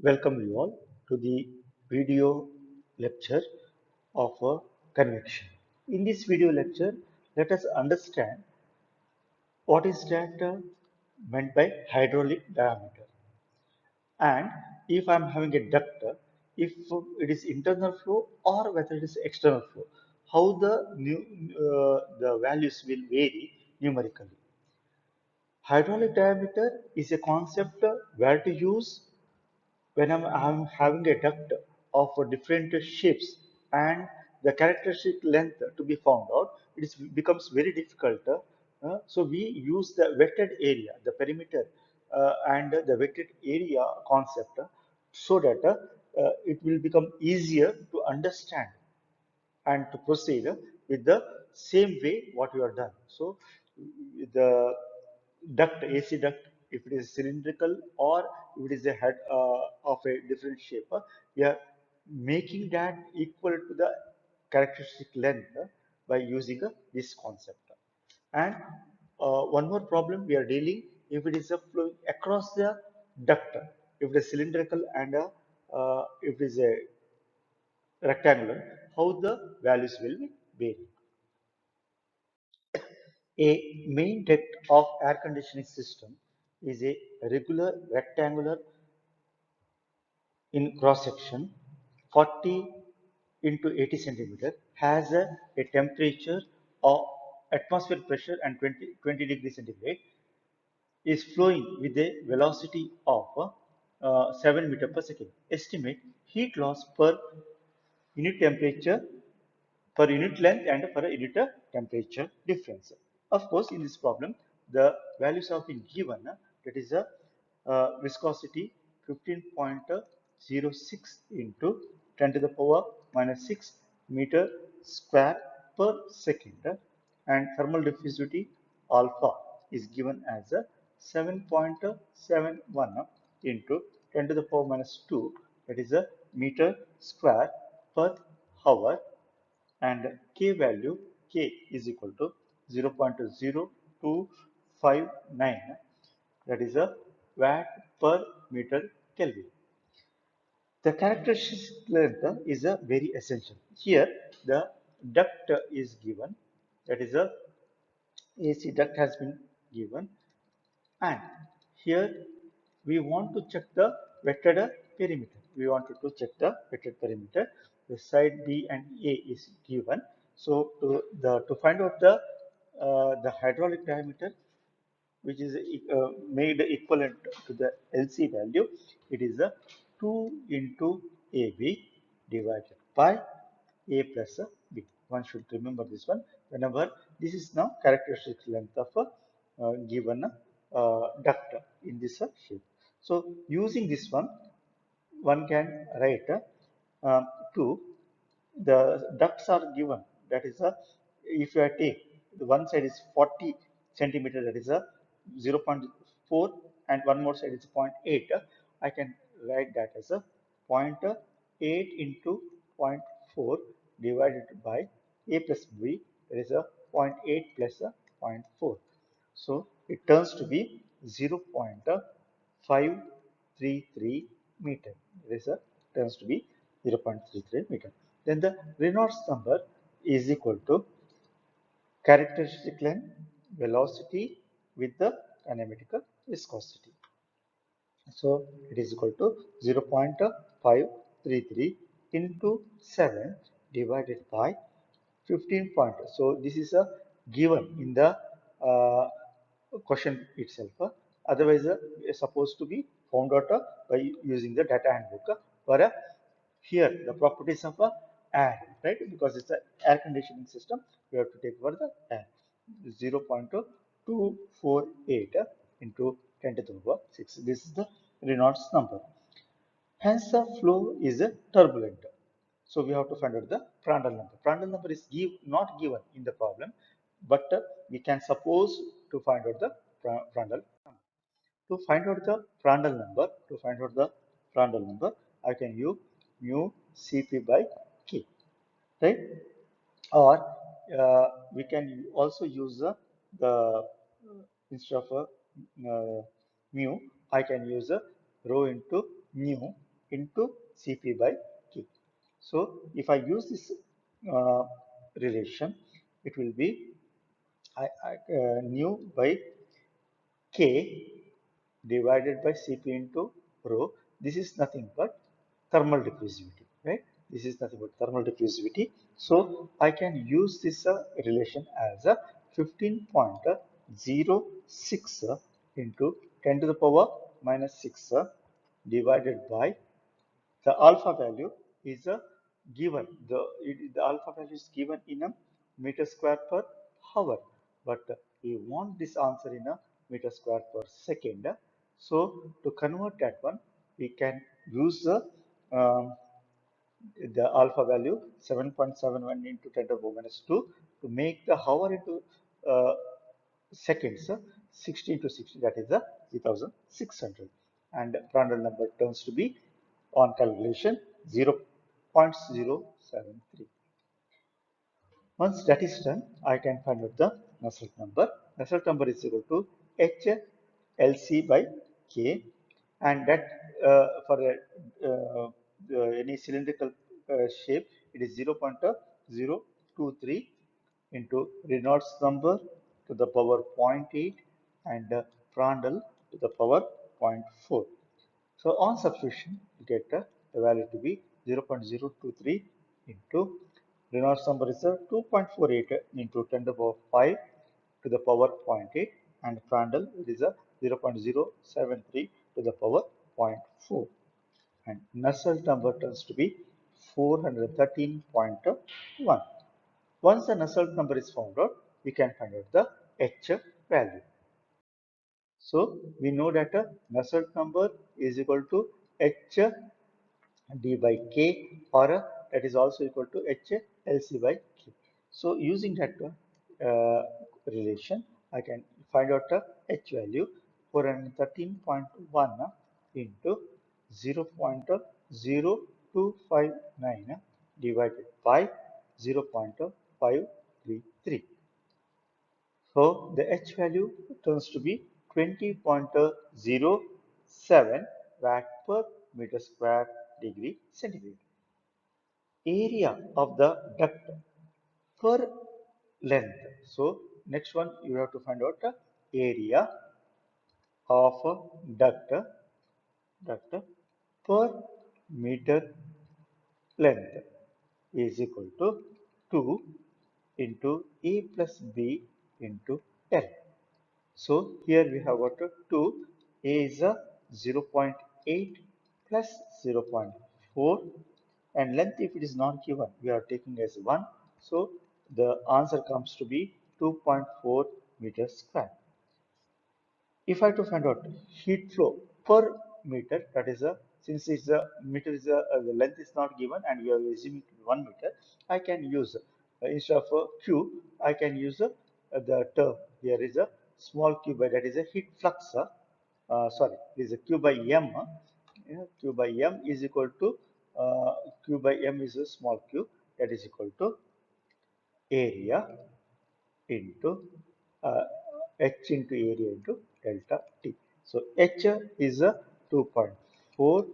Welcome you all to the video lecture of convection. In this video lecture, let us understand what is that meant by hydraulic diameter. And if I'm having a duct, if it is internal flow or whether it is external flow, how the values will vary numerically. Hydraulic diameter is a concept where to use when I'm having a duct of different shapes and the characteristic length to be found out, becomes very difficult. So we use the wetted area, the perimeter, and the wetted area concept so that it will become easier to understand and to proceed with the same way what you are done. So the duct, AC duct, if it is cylindrical or if it is a head of a different shape, we are making that equal to the characteristic length by using this concept. And one more problem we are dealing if it is a flowing across the duct, if it is cylindrical and if it is a rectangular, how the values will be vary. A main duct of air conditioning system is a regular rectangular in cross section 40 into 80 centimeter, has a temperature of atmosphere pressure and 20 degrees centigrade, is flowing with a velocity of 7 meter per second. Estimate heat loss per unit temperature, per unit length and per unit temperature difference. Of course, in this problem, the values have been given. That is a viscosity 15.06 into 10 to the power minus 6 meter square per second, and thermal diffusivity alpha is given as a 7.71 into 10 to the power minus 2, that is a meter square per hour, and k value k is equal to 0.0259, that is a watt per meter Kelvin. The characteristic length is a very essential. Here the duct is given, that is a AC duct has been given, and here we want to check the wetted perimeter. We wanted to check the wetted perimeter. The side B and A is given. So to find out the hydraulic diameter, which is made equivalent to the LC value, it is a 2 into AB divided by A plus B. One should remember this one whenever this is now characteristic length of a given duct in this shape. So using this one can write 2. The ducts are given. That is a, if you take the one side is 40 centimeter, that is a 0.4, and one more side is 0.8. I can write that as a zero point 0.8 into zero point 0.4 divided by A plus B, that is a zero point 0.8 plus a zero point 0.4. So it turns to be 0.533 meter. This turns to be 0.33 meter. Then the Reynolds number is equal to characteristic length, velocity with the kinematical viscosity. So it is equal to 0.533 into 7 divided by 15 point. So this is a given in the question itself. Otherwise, it's supposed to be found out by using the data handbook. For here, the properties of air, right? Because it's an air conditioning system, we have to take for the air. 0.248 into 10 to the power 6. This is the Reynolds number. Hence, the flow is turbulent. So we have to find out the Prandtl number. Prandtl number is not given in the problem, but we can suppose to find out the Prandtl number. To find out the Prandtl number, I can use mu Cp by K, right? Or we can also use the instead of mu, I can use rho into mu into Cp by K. So if I use this uh, relation, it will be nu by K divided by Cp into rho. This is nothing but thermal diffusivity, right? This is nothing but thermal diffusivity. So I can use this relation as a 15.06 into 10 to the power minus 6 divided by the alpha value is a given. The alpha value is given in a meter square per hour, but we want this answer in a meter square per second. So to convert that one, we can use um, the alpha value 7.71 into 10 to the power minus 2 to make the hour into seconds. 60 into 60, that is 3600, and Prandtl number turns to be on calculation 0.073. Once that is done, I can find out the Nusselt number. Nusselt number is equal to HLC by K, and that for any cylindrical shape, it is 0.023 into Reynolds number to the power zero point 0.8 and Prandtl to the power zero point 0.4. So on substitution, you get the value to be 0.023 into Reynolds number is 2.48 into 10 to the power 5 to the power zero point 0.8, and Prandtl it is a 0.073 to the power zero point 0.4, and Nusselt number turns to be 413.1. Once the Nusselt number is found out, we can find out the H value. So we know that Nusselt number is equal to H d by k, or that is also equal to H LC by K. So using that relation, I can find out the H value 413.1 into 0.0259 divided by 0.533. So the H value turns to be 20.07 watt per meter square degree centigrade. Area of the duct per length. So next one you have to find out the area of a duct per meter length is equal to 2 into A plus B into L. So here we have got 2. A is a 0.8 plus 0.4, and length, if it is not given, we are taking as 1. So the answer comes to be 2.4 meters square. If I have to find out heat flow per meter, that is since it's a meter is the length is not given and we are assuming to be 1 meter, I can use instead of Q, I can use the term here is a small q by, that is a heat flux. Sorry, is a q by m. Q by m is equal to q by m is a small q, that is equal to area into uh, h into area into delta t. So h is a 2.4,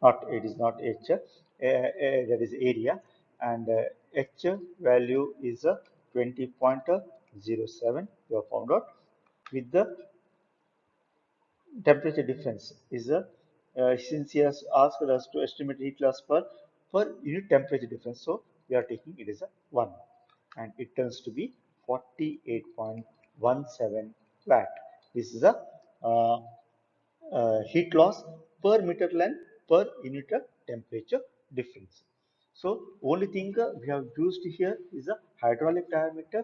not it is not h, that is area, and h value is a 20.07. You have found out with the temperature difference is a since he has asked us to estimate heat loss per unit temperature difference, so we are taking it as a 1, and it turns to be 48.17 watt. This is a uh, heat loss per meter length per unit of temperature difference. So only thing we have used here is a hydraulic diameter,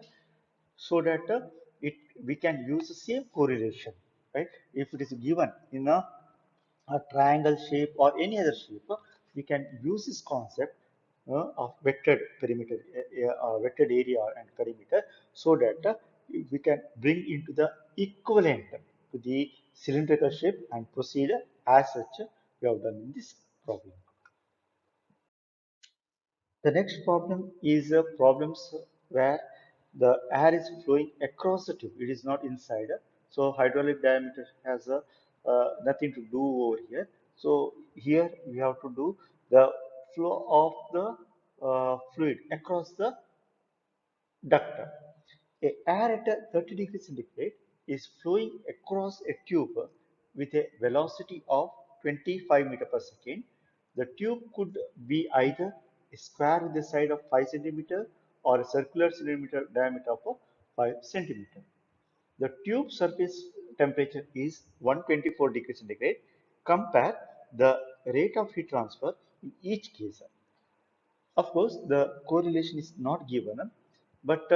so that it we can use the same correlation, right? If it is given in a triangle shape or any other shape, we can use this concept of vectored perimeter, vectored area and perimeter, so that we can bring into the equivalent to the cylindrical shape and proceed as such we have done in this problem. The next problem is problems where the air is flowing across the tube. It is not inside. So hydraulic diameter has nothing to do over here. So here we have to do the flow of the fluid across the duct. A air at 30 degrees centigrade is flowing across a tube with a velocity of 25 meter per second. The tube could be either a square with a side of 5 centimeter or a circular cylinder diameter of 5 centimeter. The tube surface temperature is 124 degrees centigrade. Compare the rate of heat transfer in each case. Of course, the correlation is not given, but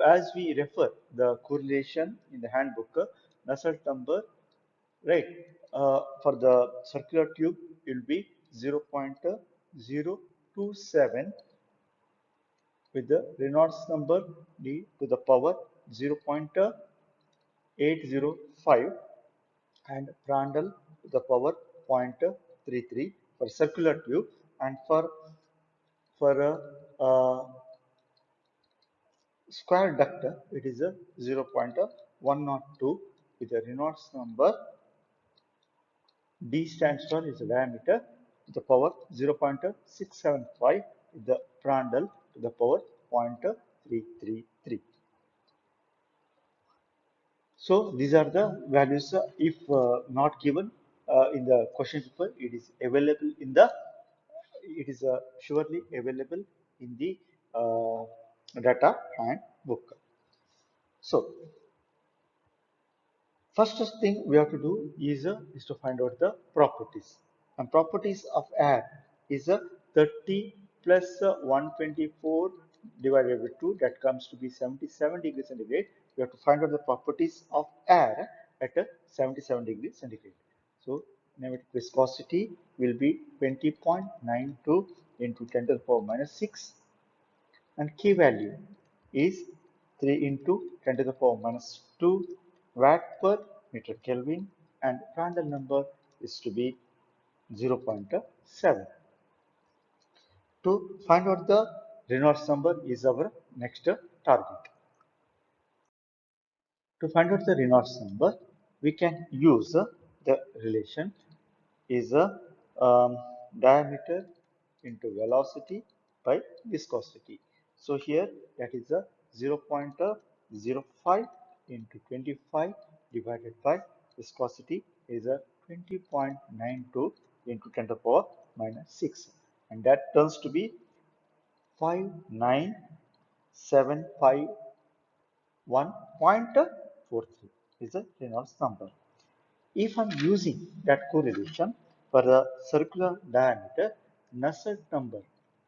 as we refer the correlation in the handbook, Nusselt number, right, for the circular tube will be 0.027 with the Reynolds number d to the power 0.805 and Prandtl to the power 0.33 for circular tube, and for a square duct, it is a 0.102 with a Reynolds number. D stands for is the diameter to the power 0.675 with the Prandtl to the power 0.333. So these are the values. If not given in the question paper, it is available in the. It is surely available in the data handbook. So first thing we have to do is to find out the properties. And properties of air is a 30 plus 124 divided by 2, that comes to be 77 degrees centigrade. We have to find out the properties of air at 77 degrees centigrade. So pneumatic viscosity will be 20.92 into 10 to the power minus 6, and K value is 3 into 10 to the power minus 2 watt per meter Kelvin, and Prandtl number is to be 0.7. To find out the Reynolds number is our next target. To find out the Reynolds number, we can use the relation is a diameter into velocity by viscosity. So here that is a 0.05 into 25 divided by viscosity is a 20.92 into 10 to the power minus 6, and that turns to be 5975 1.43 is the Reynolds number. If I'm using that correlation for the circular diameter, Nusselt number,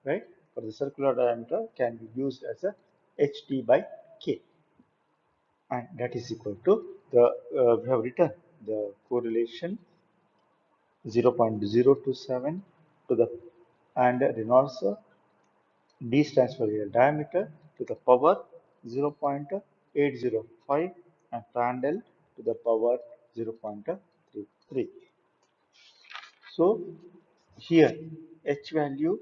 right, for the circular diameter can be used as a ht by k, and that is equal to the we have written the correlation 0.027 to the, and Reynolds D stands for the diameter to the power 0.805 and Prandtl to the power 0.33. So here h value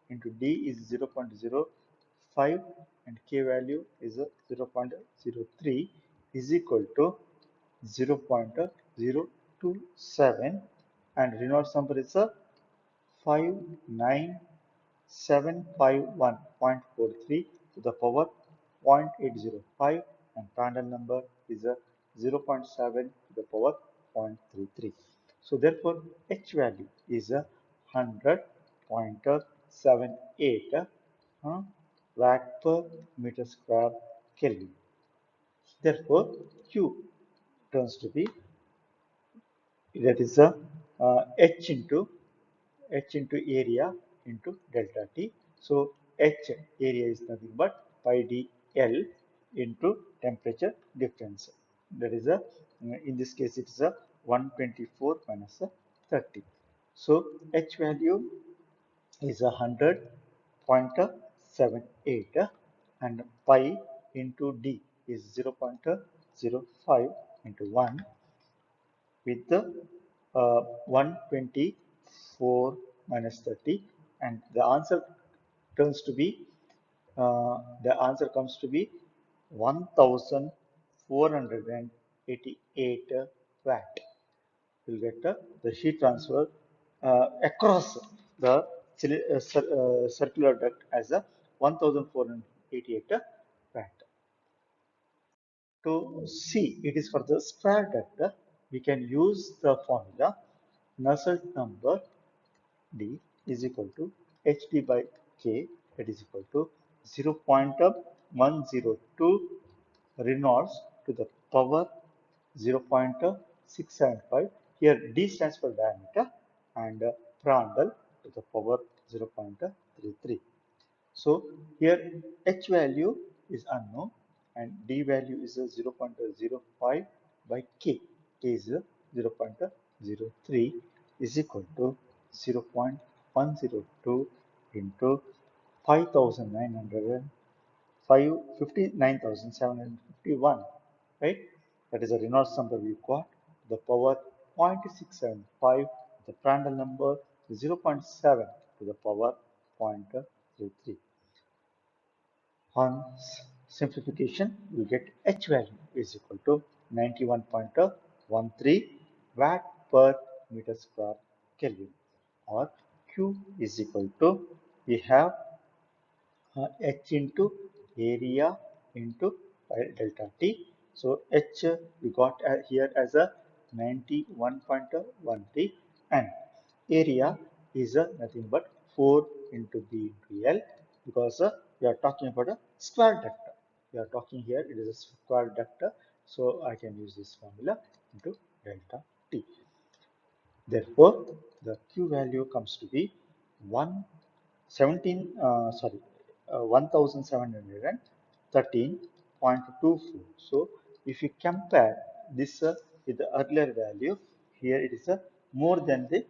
into D is 0.05 and K value is 0.03 is equal to 0.027, and Reynolds number is a 59751.43 to the power 0.805, and Prandtl number is a 0.7 to the power 0.33. So therefore H value is a 100.78 watt per meter square Kelvin. Therefore Q turns to be, that is a H into area into delta T. So H area is nothing but pi d L into temperature difference. That is a, in this case it is a 124 minus 30. So H value is 100.78 and pi into D is 0.05 into 1 with the 124 minus 30, and the answer turns to be the answer comes to be 1488 watt will get the heat transfer across the circular duct as a 1488 watt. To see it is for the square duct, we can use the formula Nusselt number D is equal to HD by K, that is equal to 0.102 Reynolds to the power 0.675. Here D stands for diameter and Prandtl to the power 0.33. So here H value is unknown and D value is 0.05 by K. K is 0.03 is equal to 0.102 into 5,900 59,751, right? That is the Reynolds number we got. The power 0.675, the Prandtl number 0.7 to the power 0.33. On simplification, we get H value is equal to 91.13 watt per meter square Kelvin, or Q is equal to, we have H into area into delta T. So H we got here as a 91.13 and area is nothing but 4 into B into L, because we are talking about a square duct. We are talking here it is a square duct, so I can use this formula into delta T. Therefore, the Q value comes to be 1713.24. So, if you compare this with the earlier value, here it is more than the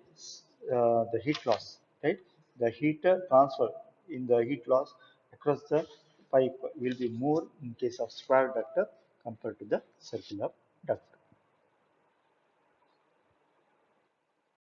heat loss, right? The heat transfer in the heat loss across the pipe will be more in case of square duct compared to the circular duct.